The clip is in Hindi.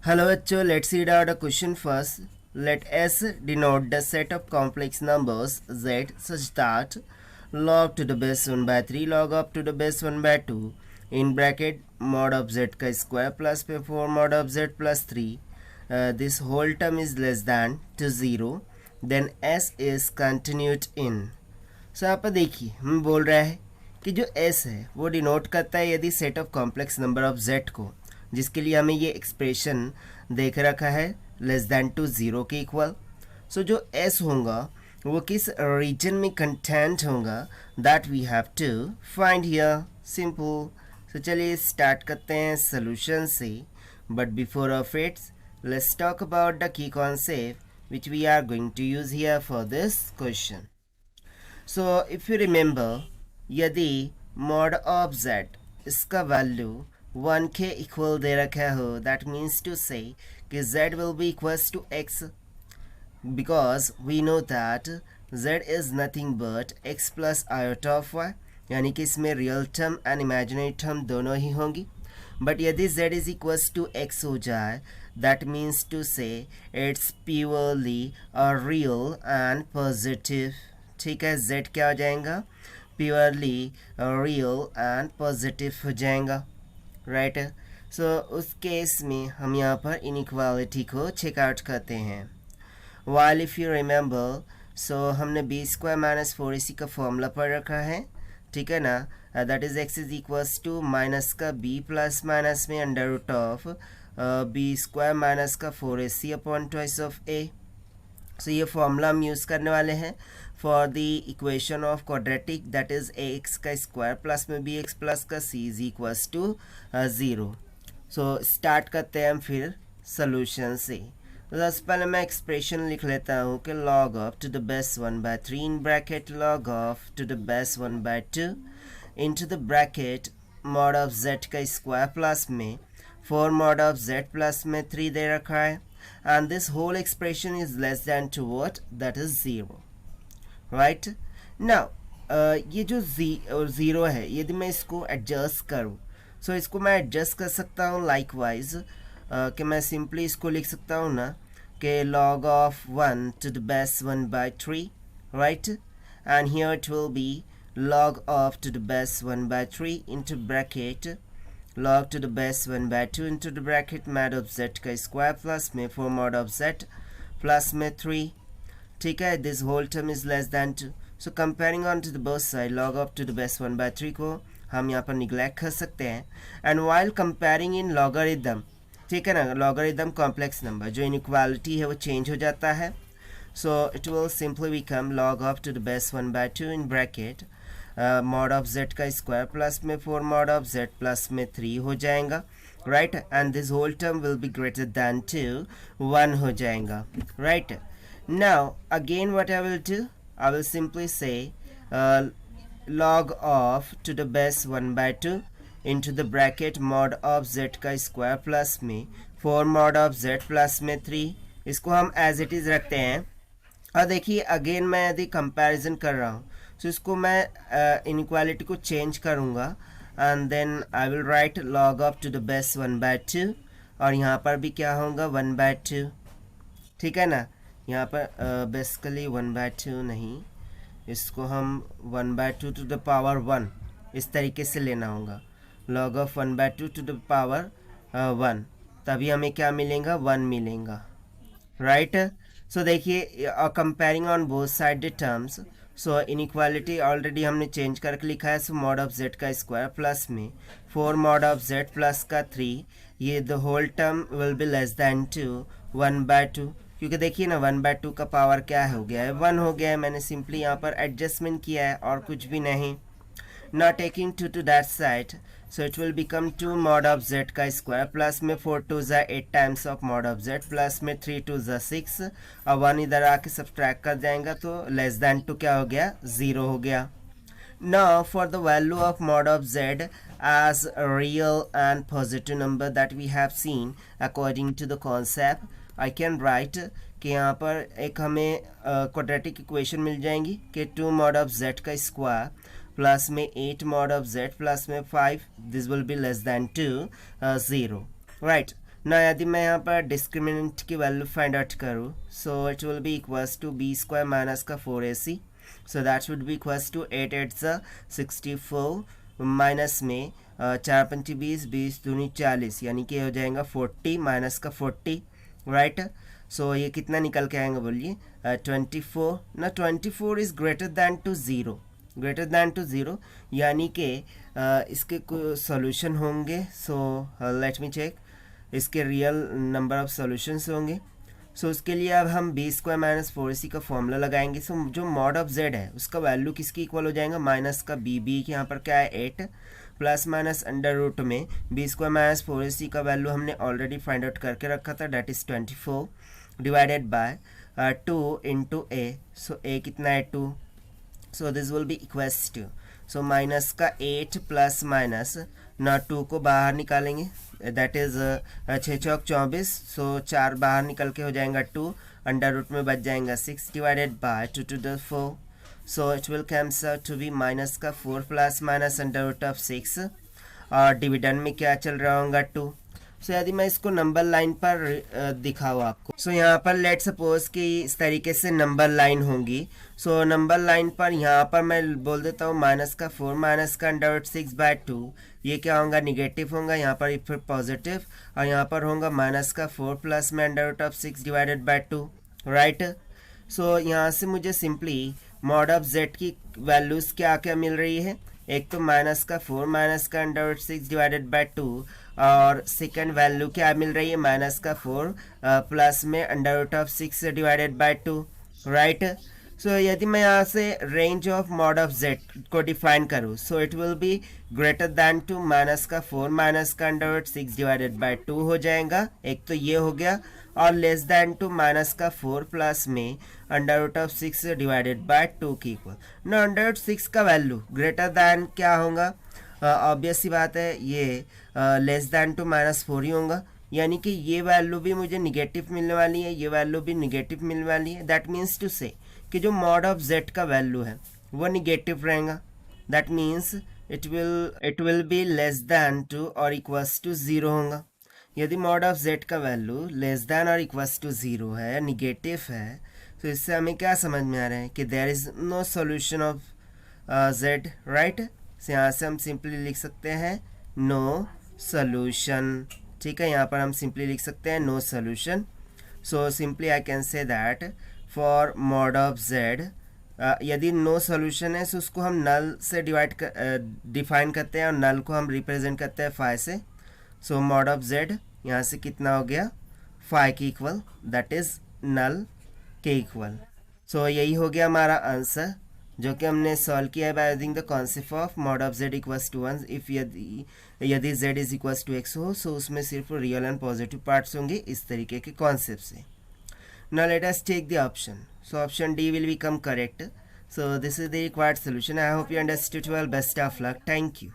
Hello bachcho, let's read out a question first. Let S denote the set of complex numbers Z such that log to the base 1 by 3 log up to the base 1 by 2 in bracket mod of Z ka square plus 4 mod of Z plus 3 this whole term is less than to 0 then S is continued in. So यहाँ पर देखिए हम बोल रहा है कि जो S है वो डिनोट करता है यदि set of complex number of Z को, जिसके लिए हमें ये एक्सप्रेशन देख रखा है लेस दैन टू ज़ीरो के इक्वल. सो जो S होगा वो किस रीजन में कंटेंट होगा that we have to find here. Simple. So चलिए स्टार्ट करते हैं सोल्यूशन से. But before of its let's talk about the key concept which we are going to use here for this question. So if you remember, यदि मॉड ऑफ Z इसका वैल्यू 1 के इक्वल दे रखा हो, दैट मीन्स टू से कि Z will be equals to X, because we know that Z is nothing but X plus iota of Y, यानी कि इसमें real term and imaginary term दोनों ही होंगी. बट यदि Z is equals to X हो जाए, दैट मीन्स टू से it's purely a real and positive. ठीक है, Z क्या हो जाएगा? प्योरली रियल एंड पॉजिटिव हो जाएगा. राइट. सो उस केस में हम यहाँ पर इनइक्वालिटी को चेकआउट करते हैं. वाइल इफ़ यू रिमेंबर, सो हमने बी स्क्वायर माइनस 4ac का फॉर्मूला पढ़ रखा है. ठीक है ना? That is x is equals to minus का b प्लस माइनस में under root of b square minus का 4ac upon twice of a. So ये फॉर्मूला हम यूज़ करने वाले हैं for the equation of quadratic, that is ax का स्क्वायर प्लस में bx प्लस का c is equals to 0. So start करते हैं हम फिर सोल्यूशन से. तो सबसे पहले मैं एक्सप्रेशन लिख लेता हूँ कि log of to the base 1 by 3 in bracket log of to the base 1 by 2 into the bracket mod of z का स्क्वायर प्लस में 4 मॉड ऑफ z प्लस में 3 दे रखा है. And this whole expression is less than to what? That is 0. Right? Now, ये जो ज़ीरो है, यदि मैं इसको एडजस्ट करूँ, सो इसको मैं एडजस्ट कर सकता हूँ लाइकवाइज कि मैं सिंपली इसको लिख सकता हूँ ना कि log of 1 to the base 1 by 3, right? And here it will be log of to the base 1 by 3 into bracket log to the base 1 by 2 into the bracket mod of z का स्क्वायर प्लस में 4 mod of z प्लस में 3. ठीक है, this whole term is less than 2. So comparing on to the both side log of to the base 1 by 3 को हम यहाँ पर निगलेक्ट कर सकते हैं. And while comparing in logarithm, ठीक है ना, लॉगरिदम कॉम्प्लेक्स नंबर, जो इनइक्वालिटी है वो चेंज हो जाता है. So it will simply become log of to the base 1 by 2 in bracket mod of z का स्क्वायर प्लस में 4 मॉड ऑफ z प्लस में 3 हो जाएगा. Right. And this whole term will be greater than 2 1 हो जाएगा. Right. Now again what I will do, I will simply say log of to the base 1 by 2 into the bracket mod of z का स्क्वायर प्लस में 4 मॉड ऑफ z प्लस में 3. इसको हम एज इट इज़ रखते हैं. और देखिए अगेन मैं यदि कंपैरिजन कर रहा हूँ, तो इसको मैं इनइक्वालिटी को चेंज करूँगा and then I will write log of to the base 1 by 2, और यहाँ पर भी क्या होगा 1 by 2. ठीक है ना? यहाँ पर बेसिकली 1 by 2 नहीं, इसको हम 1 by 2 टू द पावर 1 इस तरीके से लेना होगा. log of 1 by 2 to the power 1, तभी हमें क्या मिलेगा? 1 मिलेगा. राइट. सो देखिए comparing on both side the terms, so inequality already हमने चेंज करके लिखा है. सो मॉड ऑफ z का स्क्वायर प्लस में 4 मॉड ऑफ z प्लस का 3, ये the whole term will be less than 2 1 by 2, क्योंकि देखिए ना 1 by 2 का पावर क्या हो गया है? 1 हो गया है. मैंने सिंपली यहाँ पर एडजस्टमेंट किया है और कुछ भी नहीं. Not taking 2 to that side, so it will become 2 mod of z का स्क्वायर प्लस में 4 2 ज़ा 8 times of mod of z plus में 3 2 ज़ा 6, और 1 इधर आके सब्ट्रैक्ट कर जाएगा तो लेस दैन 2 क्या हो गया? 0 हो गया. Now for the value of mod of z as a real and positive number that we have seen according to the concept, I can write कि यहाँ पर एक हमें क्वाड्रेटिक इक्वेशन मिल जाएंगी कि 2 mod of z का स्क्वायर प्लस में 8 mod of z प्लस में 5, this will be less than 2 0. Right. ना यदि मैं यहाँ पर डिस्क्रिमिनेंट की वैल्यू फाइंड आउट करूँ, so it will be equals to b square minus का 4ac, so that should be equals to 8 8 64 minus में 4 पंची 20 20 दूनी 40, यानी कि हो जाएगा 40 माइनस का 40, राइट। सो ये कितना निकल के आएंगे बोलिए 24 ना, 24 is greater than to zero, greater than to zero, यानी कि इसके कुछ सॉल्यूशन होंगे। सो लेट मी चेक, इसके रियल नंबर ऑफ सॉल्यूशंस होंगे। सो उसके लिए अब हम बी स्क्वायर माइनस 4ac का फॉर्मूला लगाएंगे। सो जो मॉड ऑफ जेड है उसका वैल्यू किसकी इक्वल हो जाएगा, माइनस का बी यहाँ पर क्या है 8 प्लस माइनस अंडर रूट में बी स्क्वायर माइनस 4ac का वैल्यू हमने ऑलरेडी फाइंड आउट करके रखा था, that is 24 divided by 2 into a. So a कितना है 2, so this will be equals to, so minus का 8 प्लस माइनस ना 2 को बाहर निकालेंगे, दैट इज़ 6 चौक 24, सो 4 बाहर निकल के हो जाएगा 2, अंडर रूट में बच जाएगा 6 divided by 2 to the 4, so it will comes out to be minus का 4 plus minus under root of 6, और डिविडेंड में क्या चल रहा होगा 2। सो यदि मैं इसको नंबर लाइन पर दिखाऊँ आपको, सो यहाँ पर लेट सपोज कि इस तरीके से नंबर लाइन होंगी। सो नंबर लाइन पर यहाँ पर मैं बोल देता हूँ माइनस का 4 माइनस का अंडर रूट 6 बाय 2, ये क्या होगा निगेटिव होगा, यहाँ पर फिर पॉजिटिव, और यहाँ पर होगा माइनस का 4 प्लस में under root of 6 divided by 2, right. So यहाँ से मुझे सिंपली मॉड ऑफ जेड की वैल्यूज़ क्या क्या मिल रही है, एक तो माइनस का 4 माइनस का अंडर रूट 6 डिवाइडेड बाय 2, और सेकंड वैल्यू क्या मिल रही है माइनस का 4 प्लस में under root of 6 divided by 2, right. So यदि मैं यहाँ से range of mod of z को डिफाइन करूँ, so it will be greater than two minus का 4 माइनस का अंडर रूट 6 डिवाइडेड बाय 2 हो जाएगा, एक तो ये हो गया, और लेस दैन टू माइनस का 4 प्लस में under root of 6 divided by 2 की इक्वल ना अंडर रूट 6 का वैल्यू ग्रेटर दैन क्या होगा, ऑब्वियस सी बात है ये लेस दैन टू माइनस 4 ही होगा, यानी कि ये वैल्यू भी मुझे निगेटिव मिलने वाली है, ये वैल्यू भी निगेटिव मिलने वाली है। दैट मीन्स टू से कि जो मॉड ऑफ जेड का वैल्यू है वो निगेटिव रहेगा, that means it will be less than टू और इक्वल्स टू 0 होगा। यदि मॉड ऑफ जेड का वैल्यू लेस दैन और इक्वल्स टू 0 है, निगेटिव है, तो इससे हमें क्या समझ में आ रहा है कि there is no solution of z, right. तो यहाँ से हम सिंपली लिख सकते हैं नो सॉल्यूशन, ठीक है, यहाँ पर हम सिंपली लिख सकते हैं no solution. So simply I can say that for mod of z, यदि नो सॉल्यूशन है तो उसको हम नल से डिफाइन करते हैं, और नल को हम रिप्रेजेंट करते हैं फाइ से। सो मॉड ऑफ जेड यहाँ से कितना हो गया फाइ के इक्वल, दैट इज नल के इक्वल। सो यही हो गया हमारा आंसर जो कि हमने सॉल्व किया है by using the concept of mod of z equals to 1। If यदि z is equals to x हो, सो उसमें सिर्फ रियल एंड पॉजिटिव पार्ट्स होंगे, इस तरीके के कॉन्सेप्ट से। Now let us take the option. So option D will become correct. So this is the required solution. I hope you understood well. Best of luck. Thank you.